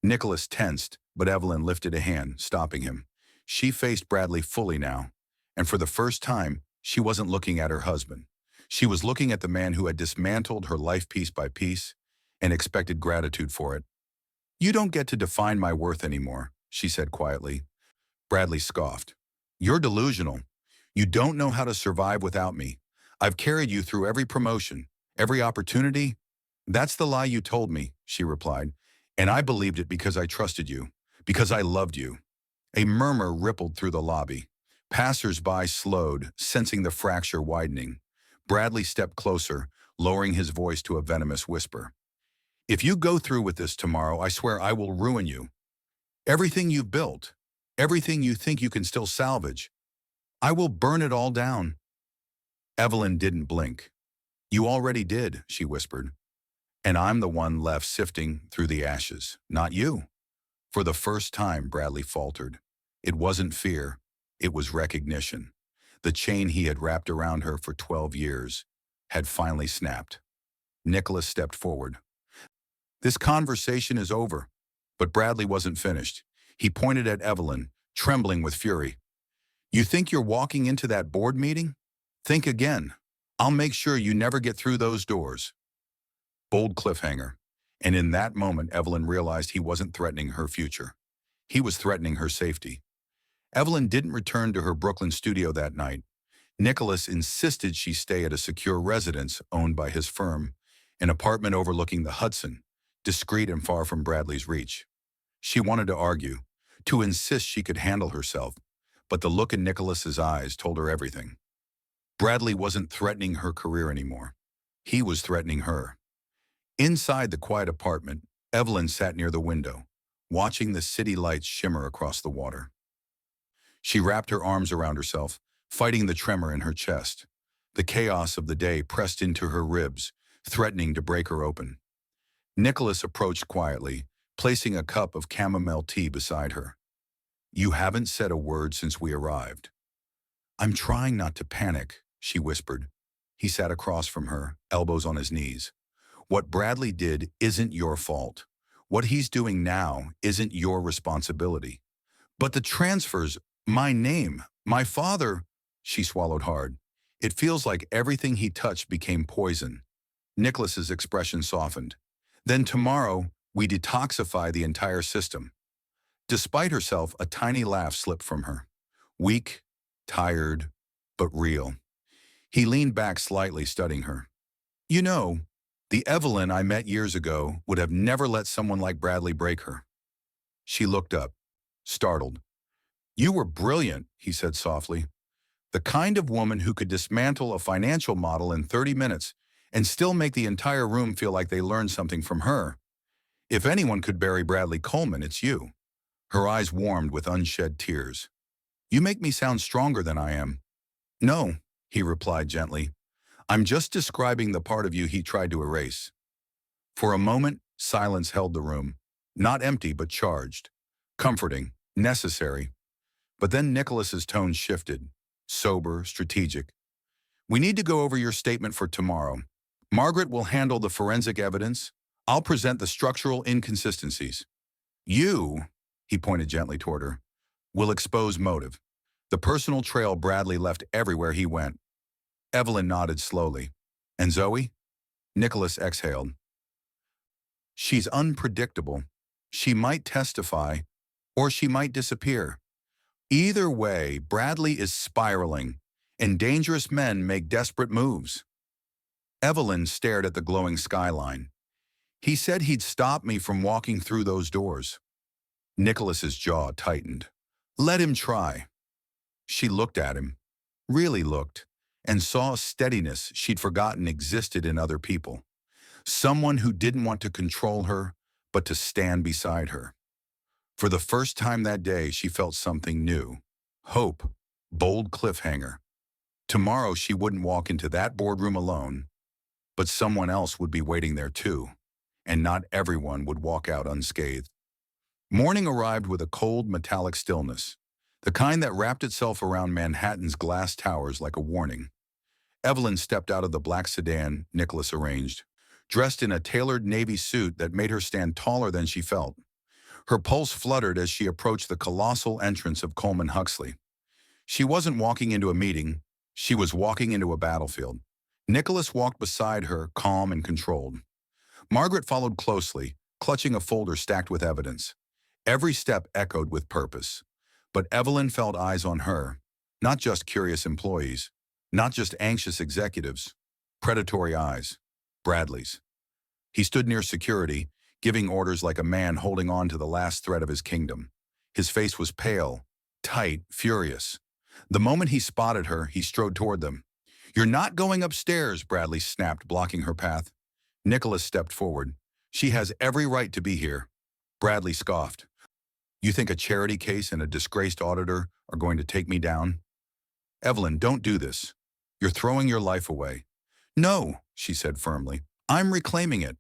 Nicholas tensed, but Evelyn lifted a hand, stopping him. She faced Bradley fully now, and for the first time, she wasn't looking at her husband. She was looking at the man who had dismantled her life piece by piece and expected gratitude for it. You don't get to define my worth anymore, she said quietly. Bradley scoffed. You're delusional. You don't know how to survive without me. I've carried you through every promotion, every opportunity. That's the lie you told me, she replied. And I believed it because I trusted you, because I loved you. A murmur rippled through the lobby. Passers-by slowed, sensing the fracture widening. Bradley stepped closer, lowering his voice to a venomous whisper. If you go through with this tomorrow, I swear I will ruin you. Everything you've built, everything you think you can still salvage, I will burn it all down. Evelyn didn't blink. You already did, she whispered. And I'm the one left sifting through the ashes, not you. For the first time, Bradley faltered. It wasn't fear, it was recognition. The chain he had wrapped around her for 12 years had finally snapped. Nicholas stepped forward. This conversation is over. But Bradley wasn't finished. He pointed at Evelyn, trembling with fury. You think you're walking into that board meeting? Think again. I'll make sure you never get through those doors. Bold cliffhanger. And in that moment, Evelyn realized he wasn't threatening her future. He was threatening her safety. Evelyn didn't return to her Brooklyn studio that night. Nicholas insisted she stay at a secure residence owned by his firm, an apartment overlooking the Hudson, discreet and far from Bradley's reach. She wanted to argue, to insist she could handle herself, but the look in Nicholas's eyes told her everything. Bradley wasn't threatening her career anymore. He was threatening her. Inside the quiet apartment, Evelyn sat near the window, watching the city lights shimmer across the water. She wrapped her arms around herself, fighting the tremor in her chest. The chaos of the day pressed into her ribs, threatening to break her open. Nicholas approached quietly, placing a cup of chamomile tea beside her. You haven't said a word since we arrived. I'm trying not to panic, she whispered. He sat across from her, elbows on his knees. What Bradley did isn't your fault. What he's doing now isn't your responsibility. But the transfers, my name, my father, she swallowed hard. It feels like everything he touched became poison. Nicholas's expression softened. Then tomorrow, we detoxify the entire system. Despite herself, a tiny laugh slipped from her. Weak, tired, but real. He leaned back slightly, studying her. You know, the Evelyn I met years ago would have never let someone like Bradley break her. She looked up, startled. You were brilliant, he said softly. The kind of woman who could dismantle a financial model in 30 minutes and still make the entire room feel like they learned something from her. If anyone could bury Bradley Coleman, it's you. Her eyes warmed with unshed tears. You make me sound stronger than I am. No, he replied gently. I'm just describing the part of you he tried to erase. For a moment, silence held the room. Not empty, but charged. Comforting, necessary. But then Nicholas's tone shifted. Sober, strategic. We need to go over your statement for tomorrow. Margaret will handle the forensic evidence. I'll present the structural inconsistencies. You, he pointed gently toward her, will expose motive. The personal trail Bradley left everywhere he went. Evelyn nodded slowly. And Zoe? Nicholas exhaled. She's unpredictable. She might testify, or she might disappear. Either way, Bradley is spiraling, and dangerous men make desperate moves. Evelyn stared at the glowing skyline. He said he'd stop me from walking through those doors. Nicholas's jaw tightened. Let him try. She looked at him, really looked, and saw a steadiness she'd forgotten existed in other people. Someone who didn't want to control her, but to stand beside her. For the first time that day, she felt something new. Hope, bold cliffhanger. Tomorrow she wouldn't walk into that boardroom alone, but someone else would be waiting there too, and not everyone would walk out unscathed. Morning arrived with a cold, metallic stillness, the kind that wrapped itself around Manhattan's glass towers like a warning. Evelyn stepped out of the black sedan Nicholas arranged, dressed in a tailored navy suit that made her stand taller than she felt. Her pulse fluttered as she approached the colossal entrance of Coleman Huxley. She wasn't walking into a meeting, she was walking into a battlefield. Nicholas walked beside her, calm and controlled. Margaret followed closely, clutching a folder stacked with evidence. Every step echoed with purpose. But Evelyn felt eyes on her, not just curious employees, not just anxious executives, predatory eyes, Bradley's. He stood near security, giving orders like a man holding on to the last thread of his kingdom. His face was pale, tight, furious. The moment he spotted her, he strode toward them. "You're not going upstairs," Bradley snapped, blocking her path. Nicholas stepped forward. "She has every right to be here." Bradley scoffed. "You think a charity case and a disgraced auditor are going to take me down?" "Evelyn, don't do this. You're throwing your life away." "No," she said firmly. "I'm reclaiming it."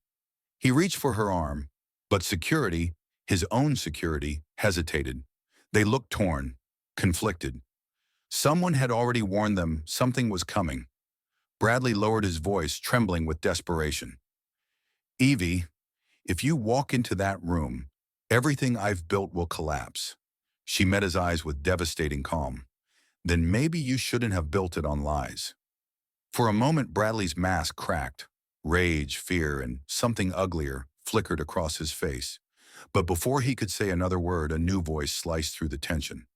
He reached for her arm, but security, his own security, hesitated. They looked torn, conflicted. Someone had already warned them something was coming. Bradley lowered his voice, trembling with desperation. "Evie, if you walk into that room, everything I've built will collapse." She met his eyes with devastating calm. "Then maybe you shouldn't have built it on lies." For a moment, Bradley's mask cracked. Rage, fear, and something uglier flickered across his face. But before he could say another word, a new voice sliced through the tension.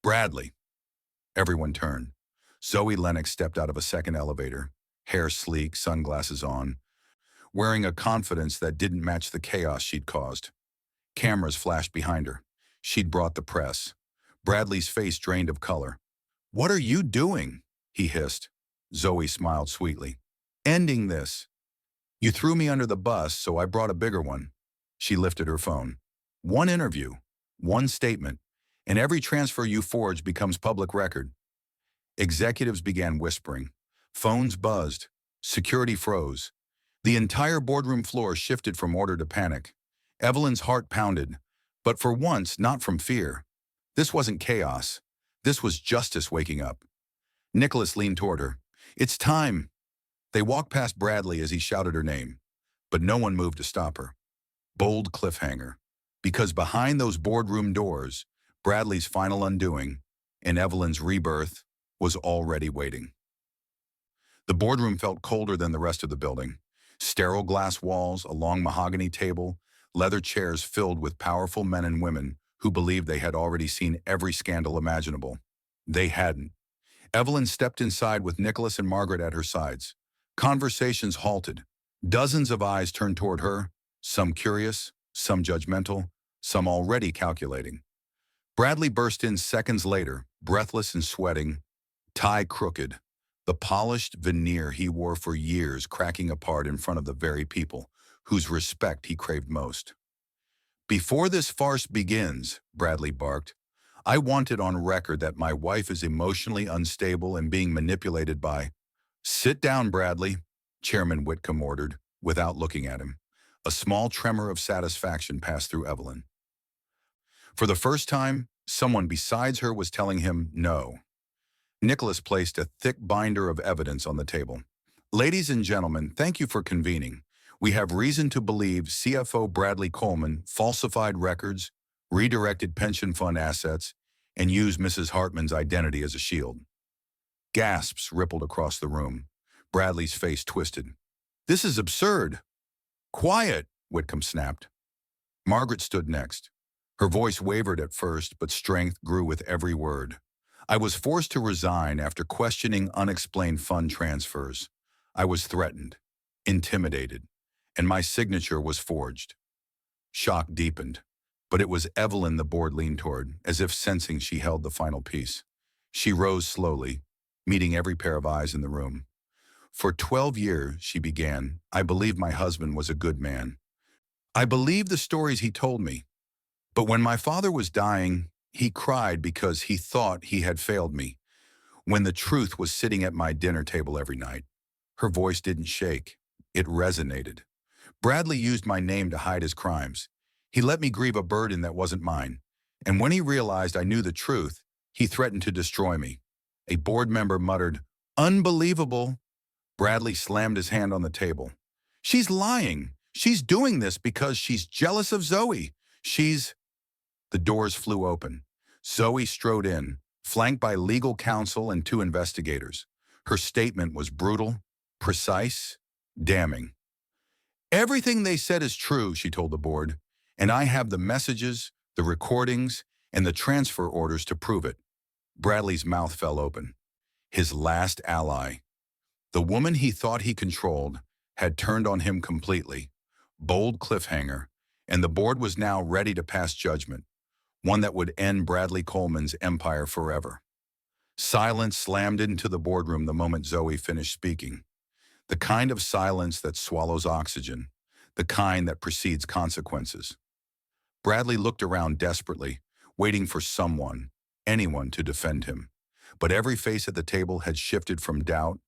"Bradley." Everyone turned. Zoe Lennox stepped out of a second elevator, hair sleek, sunglasses on, wearing a confidence that didn't match the chaos she'd caused. Cameras flashed behind her. She'd brought the press. Bradley's face drained of color. "What are you doing?" he hissed. Zoe smiled sweetly. "Ending this. You threw me under the bus, so I brought a bigger one." She lifted her phone. "One interview, one statement, and every transfer you forge becomes public record." Executives began whispering. Phones buzzed. Security froze. The entire boardroom floor shifted from order to panic. Evelyn's heart pounded, but for once, not from fear. This wasn't chaos. This was justice waking up. Nicholas leaned toward her. "It's time." They walked past Bradley as he shouted her name, but no one moved to stop her. Bold cliffhanger. Because behind those boardroom doors, Bradley's final undoing, and Evelyn's rebirth, was already waiting. The boardroom felt colder than the rest of the building. Sterile glass walls, a long mahogany table, leather chairs filled with powerful men and women who believed they had already seen every scandal imaginable. They hadn't. Evelyn stepped inside with Nicholas and Margaret at her sides. Conversations halted. Dozens of eyes turned toward her, some curious, some judgmental, some already calculating. Bradley burst in seconds later, breathless and sweating, tie crooked, the polished veneer he wore for years cracking apart in front of the very people whose respect he craved most. "Before this farce begins," Bradley barked, "I want it on record that my wife is emotionally unstable and being manipulated by—" "Sit down, Bradley," Chairman Whitcomb ordered, without looking at him. A small tremor of satisfaction passed through Evelyn. For the first time, someone besides her was telling him no. Nicholas placed a thick binder of evidence on the table. "Ladies and gentlemen, thank you for convening. We have reason to believe CFO Bradley Coleman falsified records, redirected pension fund assets, and used Mrs. Hartman's identity as a shield." Gasps rippled across the room. Bradley's face twisted. "This is absurd." "Quiet," Whitcomb snapped. Margaret stood next. Her voice wavered at first, but strength grew with every word. "I was forced to resign after questioning unexplained fund transfers. I was threatened, intimidated, and my signature was forged." Shock deepened, but it was Evelyn the board leaned toward, as if sensing she held the final piece. She rose slowly, meeting every pair of eyes in the room. "For 12 years, she began, I believed my husband was a good man. I believed the stories he told me. But when my father was dying, he cried because he thought he had failed me. when the truth was sitting at my dinner table every night. Her voice didn't shake. It resonated. Bradley used my name to hide his crimes. He let me grieve a burden that wasn't mine. And when he realized I knew the truth, he threatened to destroy me. A board member muttered, "Unbelievable." Bradley slammed his hand on the table. "She's lying. She's doing this because she's jealous of Zoe. She's—" The doors flew open. Zoe strode in, flanked by legal counsel and two investigators. Her statement was brutal, precise, damning. "Everything they said is true," she told the board, "and I have the messages, the recordings, and the transfer orders to prove it." Bradley's mouth fell open. His last ally, the woman he thought he controlled, had turned on him completely. Bold cliffhanger, and the board was now ready to pass judgment, one that would end Bradley Coleman's empire forever. Silence slammed into the boardroom the moment Zoe finished speaking. The kind of silence that swallows oxygen, the kind that precedes consequences. Bradley looked around desperately, waiting for someone, anyone, to defend him. But every face at the table had shifted from doubt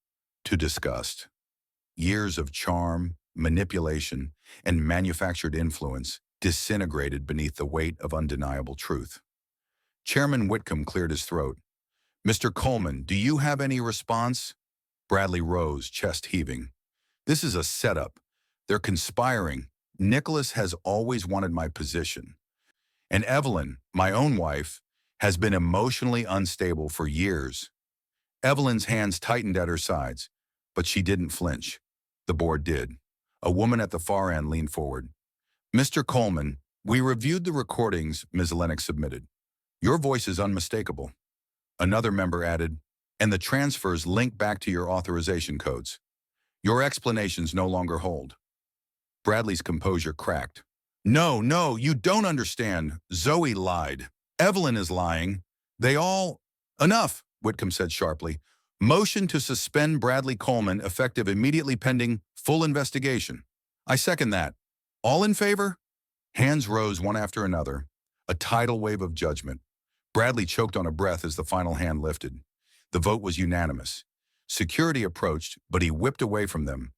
to disgust. Years of charm, manipulation, and manufactured influence disintegrated beneath the weight of undeniable truth. Chairman Whitcomb cleared his throat. "Mr. Coleman, do you have any response?" Bradley rose, chest heaving. "This is a setup. They're conspiring. Nicholas has always wanted my position. And Evelyn, my own wife, has been emotionally unstable for years." Evelyn's hands tightened at her sides, but she didn't flinch. The board did. A woman at the far end leaned forward. "Mr. Coleman, we reviewed the recordings Ms. Lennox submitted. Your voice is unmistakable." Another member added, "And the transfers link back to your authorization codes. Your explanations no longer hold." Bradley's composure cracked. No, you don't understand. Zoe lied. Evelyn is lying. They all—" "Enough," Whitcomb said sharply. "Motion to suspend Bradley Coleman effective immediately pending full investigation." "I second that. All in favor?" Hands rose one after another, a tidal wave of judgment. Bradley choked on a breath as the final hand lifted. The vote was unanimous. Security approached, but he whipped away from them,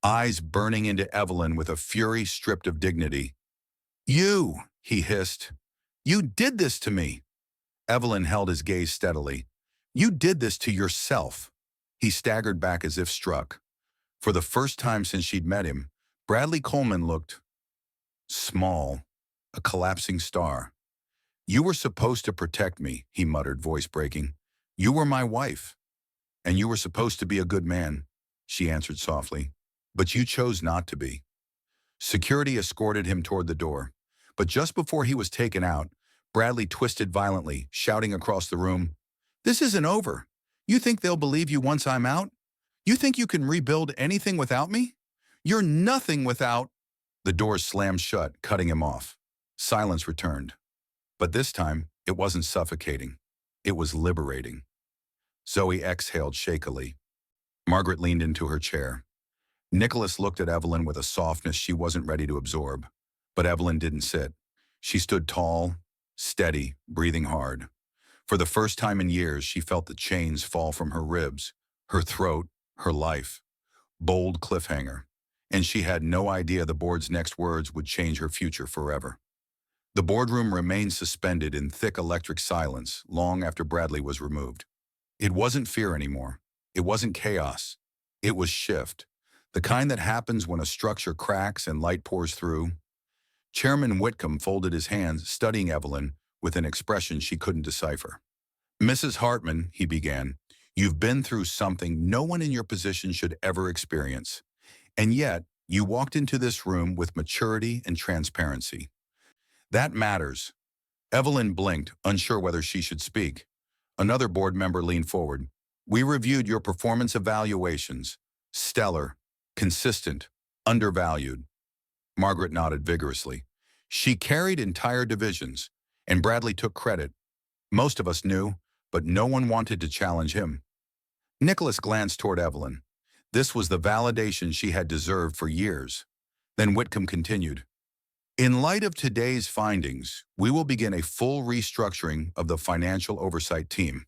eyes burning into Evelyn with a fury stripped of dignity. "You," he hissed. "You did this to me." Evelyn held his gaze steadily. "You did this to yourself." He staggered back as if struck. For the first time since she'd met him, Bradley Coleman looked small, a collapsing star. "You were supposed to protect me," he muttered, voice breaking. "You were my wife. And you were supposed to be a good man," she answered softly. "But you chose not to be." Security escorted him toward the door. But just before he was taken out, Bradley twisted violently, shouting across the room, "This isn't over. You think they'll believe you once I'm out? You think you can rebuild anything without me? You're nothing without—" The doors slammed shut, cutting him off. Silence returned. But this time, it wasn't suffocating. It was liberating. Zoe exhaled shakily. Margaret leaned into her chair. Nicholas looked at Evelyn with a softness she wasn't ready to absorb. But Evelyn didn't sit. She stood tall, steady, breathing hard. For the first time in years, she felt the chains fall from her ribs, her throat, her life. Bold cliffhanger. And she had no idea the board's next words would change her future forever. The boardroom remained suspended in thick electric silence long after Bradley was removed. It wasn't fear anymore. It wasn't chaos. It was shift. The kind that happens when a structure cracks and light pours through. Chairman Whitcomb folded his hands, studying Evelyn with an expression she couldn't decipher. "Mrs. Hartman," he began, "you've been through something no one in your position should ever experience. And yet, you walked into this room with maturity and transparency. That matters." Evelyn blinked, unsure whether she should speak. Another board member leaned forward. "We reviewed your performance evaluations. Stellar, consistent, undervalued." Margaret nodded vigorously. "She carried entire divisions, and Bradley took credit. Most of us knew, but no one wanted to challenge him." Nicholas glanced toward Evelyn. This was the validation she had deserved for years. Then Whitcomb continued, "In light of today's findings, we will begin a full restructuring of the financial oversight team.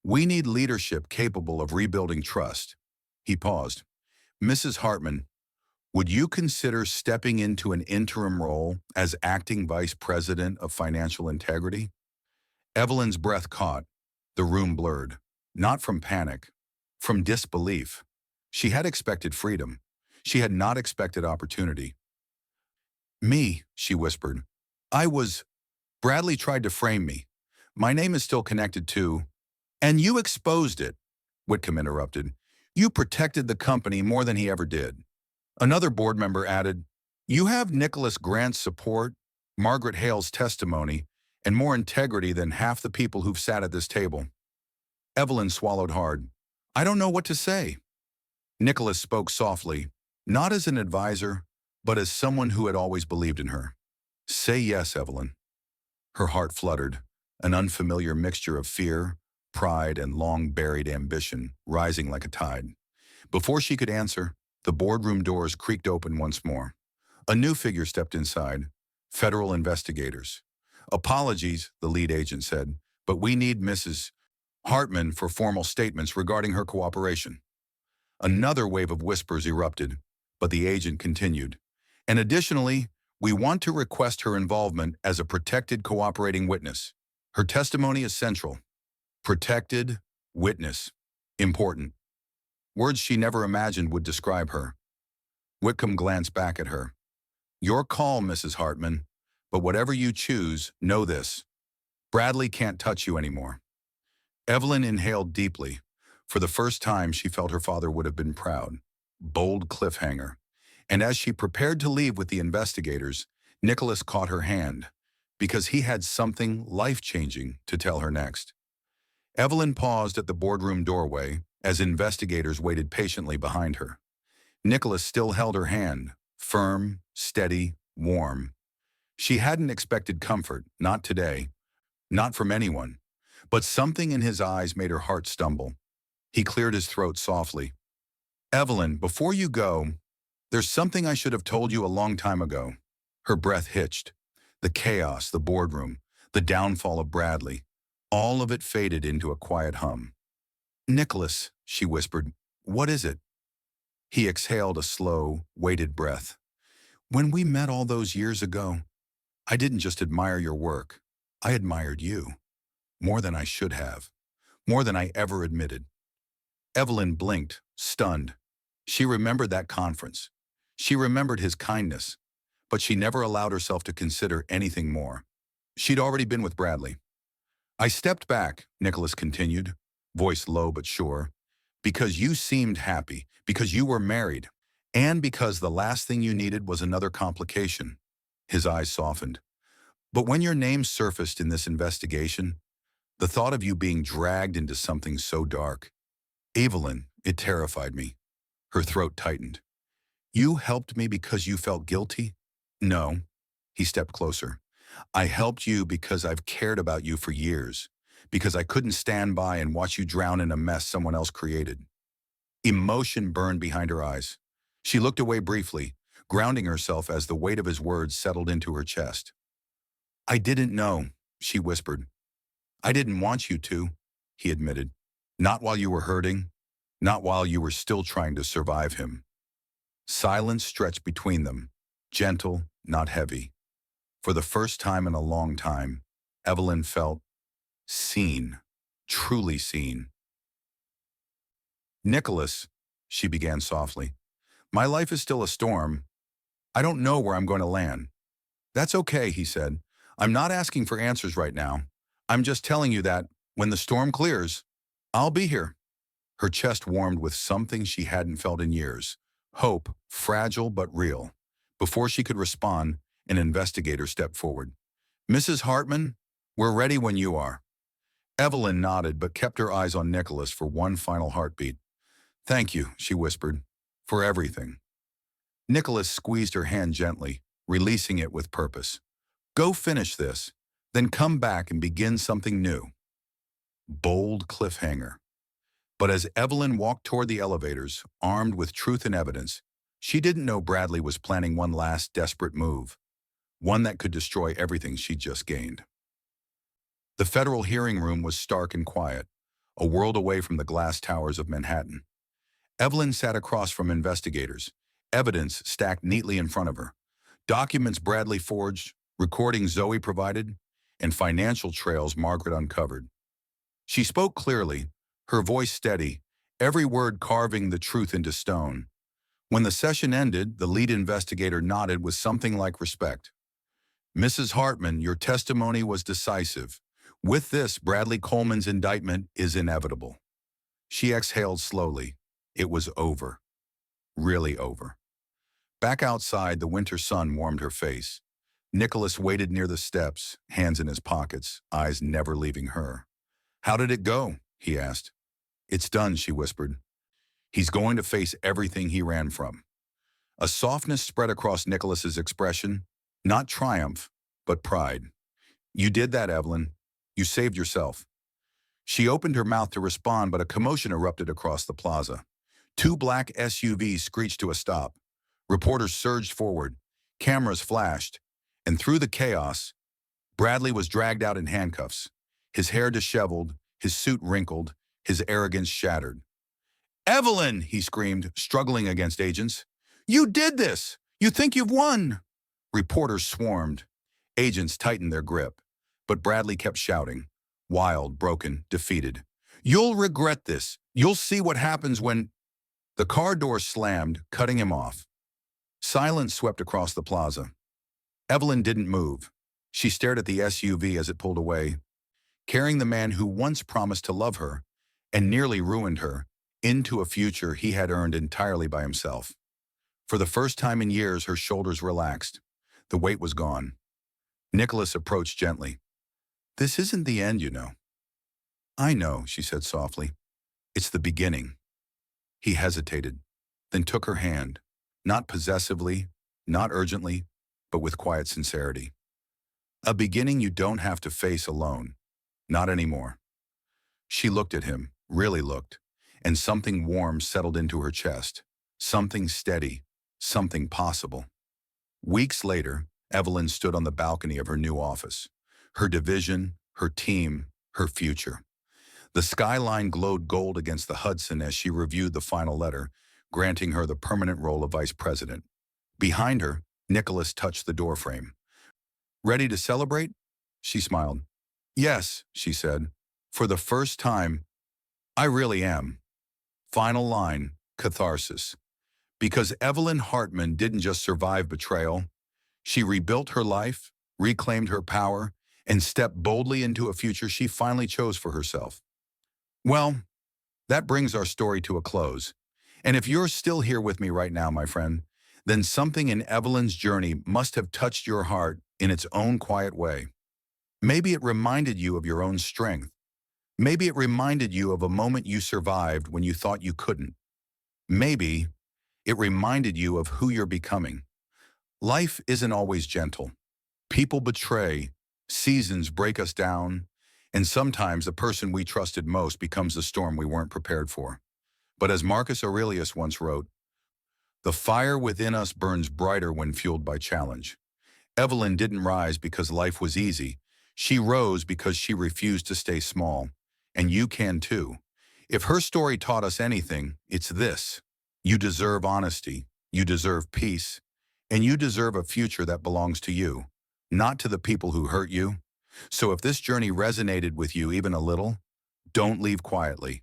We need leadership capable of rebuilding trust. He paused. Mrs. Hartman, would you consider stepping into an interim role as acting vice president of financial integrity? Evelyn's breath caught. The room blurred. Not from panic, from disbelief. She had expected freedom. She had not expected opportunity. Me, she whispered. Bradley tried to frame me. My name is still connected to, and you exposed it, Whitcomb interrupted. You protected the company more than he ever did. Another board member added, you have Nicholas Grant's support, Margaret Hale's testimony, and more integrity than half the people who've sat at this table. Evelyn swallowed hard. I don't know what to say. Nicholas spoke softly, not as an advisor, but as someone who had always believed in her. Say yes, Evelyn. Her heart fluttered, an unfamiliar mixture of fear, pride, and long-buried ambition rising like a tide. Before she could answer, the boardroom doors creaked open once more. A new figure stepped inside, federal investigators. Apologies, the lead agent said, but we need Mrs. Hartman for formal statements regarding her cooperation. Another wave of whispers erupted, but the agent continued. And additionally, we want to request her involvement as a protected cooperating witness. Her testimony is central. Protected witness. Important. Words she never imagined would describe her. Whitcomb glanced back at her. Your call, Mrs. Hartman, but whatever you choose, know this. Bradley can't touch you anymore. Evelyn inhaled deeply. For the first time, she felt her father would have been proud. Bold cliffhanger. And as she prepared to leave with the investigators, Nicholas caught her hand, because he had something life-changing to tell her next. Evelyn paused at the boardroom doorway as investigators waited patiently behind her. Nicholas still held her hand, firm, steady, warm. She hadn't expected comfort, not today, not from anyone, but something in his eyes made her heart stumble. He cleared his throat softly. Evelyn, before you go, there's something I should have told you a long time ago. Her breath hitched. The chaos, the boardroom, the downfall of Bradley, all of it faded into a quiet hum. Nicholas, she whispered, what is it? He exhaled a slow, weighted breath. When we met all those years ago, I didn't just admire your work. I admired you. More than I should have. More than I ever admitted. Evelyn blinked, stunned. She remembered that conference. She remembered his kindness, but she never allowed herself to consider anything more. She'd already been with Bradley. I stepped back, Nicholas continued, voice low but sure, because you seemed happy, because you were married, and because the last thing you needed was another complication. His eyes softened. But when your name surfaced in this investigation, the thought of you being dragged into something so dark, Evelyn, it terrified me. Her throat tightened. You helped me because you felt guilty? No. He stepped closer. I helped you because I've cared about you for years, because I couldn't stand by and watch you drown in a mess someone else created. Emotion burned behind her eyes. She looked away briefly, grounding herself as the weight of his words settled into her chest. I didn't know, she whispered. I didn't want you to, he admitted. Not while you were hurting, not while you were still trying to survive him. Silence stretched between them, gentle, not heavy. For the first time in a long time, Evelyn felt seen, truly seen. Nicholas, she began softly, my life is still a storm. I don't know where I'm going to land. That's okay, he said. I'm not asking for answers right now. I'm just telling you that, when the storm clears, I'll be here. Her chest warmed with something she hadn't felt in years. Hope, fragile but real. Before she could respond, an investigator stepped forward. Mrs. Hartman, we're ready when you are. Evelyn nodded but kept her eyes on Nicholas for one final heartbeat. Thank you, she whispered, for everything. Nicholas squeezed her hand gently, releasing it with purpose. Go finish this, then come back and begin something new. Bold cliffhanger. But as Evelyn walked toward the elevators, armed with truth and evidence, she didn't know Bradley was planning one last desperate move, one that could destroy everything she'd just gained. The federal hearing room was stark and quiet. a world away from the glass towers of Manhattan. Evelyn sat across from investigators, evidence stacked neatly in front of her, documents Bradley forged, recordings Zoe provided, and financial trails Margaret uncovered. She spoke clearly, her voice steady, every word carving the truth into stone. When the session ended, the lead investigator nodded with something like respect. "Mrs. Hartman, your testimony was decisive. With this, Bradley Coleman's indictment is inevitable." She exhaled slowly. It was over. Really over. Back outside, the winter sun warmed her face. Nicholas waited near the steps, hands in his pockets, eyes never leaving her. "How did it go?" he asked. "It's done," she whispered. "He's going to face everything he ran from." A softness spread across Nicholas's expression, not triumph, but pride. "You did that, Evelyn. You saved yourself." She opened her mouth to respond, but a commotion erupted across the plaza. Two black SUVs screeched to a stop. Reporters surged forward. Cameras flashed. And through the chaos, Bradley was dragged out in handcuffs, his hair disheveled, his suit wrinkled, his arrogance shattered. "Evelyn!" he screamed, struggling against agents. "You did this! You think you've won!" Reporters swarmed. Agents tightened their grip. But Bradley kept shouting, wild, broken, defeated. "You'll regret this. You'll see what happens when—" The car door slammed, cutting him off. Silence swept across the plaza. Evelyn didn't move. She stared at the SUV as it pulled away, carrying the man who once promised to love her and nearly ruined her into a future he had earned entirely by himself. For the first time in years, her shoulders relaxed. The weight was gone. Nicholas approached gently. "This isn't the end, you know." "I know," she said softly. "It's the beginning." He hesitated, then took her hand, not possessively, not urgently, but with quiet sincerity. "A beginning you don't have to face alone. Not anymore." She looked at him, really looked, and something warm settled into her chest. Something steady, something possible. Weeks later, Evelyn stood on the balcony of her new office. Her division, her team, her future. The skyline glowed gold against the Hudson as she reviewed the final letter, granting her the permanent role of vice president. Behind her, Nicholas touched the doorframe. "Ready to celebrate?" She smiled. "Yes," she said. "For the first time, I really am." Final line, catharsis. Because Evelyn Hartman didn't just survive betrayal, she rebuilt her life, reclaimed her power, and stepped boldly into a future she finally chose for herself. Well, that brings our story to a close. And if you're still here with me right now, my friend, then something in Evelyn's journey must have touched your heart in its own quiet way. Maybe it reminded you of your own strength. Maybe it reminded you of a moment you survived when you thought you couldn't. Maybe it reminded you of who you're becoming. Life isn't always gentle. People betray, seasons break us down, and sometimes the person we trusted most becomes the storm we weren't prepared for. But as Marcus Aurelius once wrote, "The fire within us burns brighter when fueled by challenge." Evelyn didn't rise because life was easy. She rose because she refused to stay small. And you can too. If her story taught us anything, it's this. You deserve honesty, you deserve peace, and you deserve a future that belongs to you, not to the people who hurt you. So if this journey resonated with you even a little, don't leave quietly.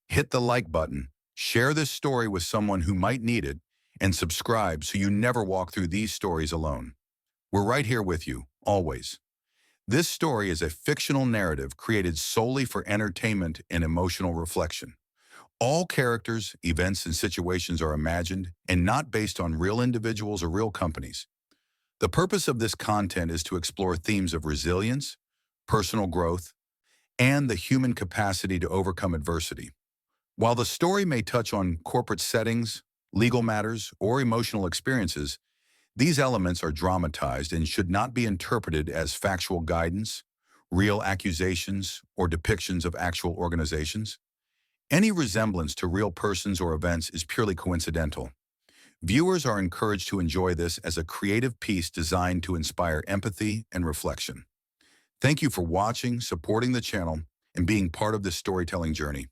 Hit the like button, share this story with someone who might need it, and subscribe so you never walk through these stories alone. We're right here with you, always. This story is a fictional narrative created solely for entertainment and emotional reflection. All characters, events, and situations are imagined and not based on real individuals or real companies. The purpose of this content is to explore themes of resilience, personal growth, and the human capacity to overcome adversity. While the story may touch on corporate settings, legal matters, or emotional experiences, these elements are dramatized and should not be interpreted as factual guidance, real accusations, or depictions of actual organizations. Any resemblance to real persons or events is purely coincidental. Viewers are encouraged to enjoy this as a creative piece designed to inspire empathy and reflection. Thank you for watching, supporting the channel, and being part of this storytelling journey.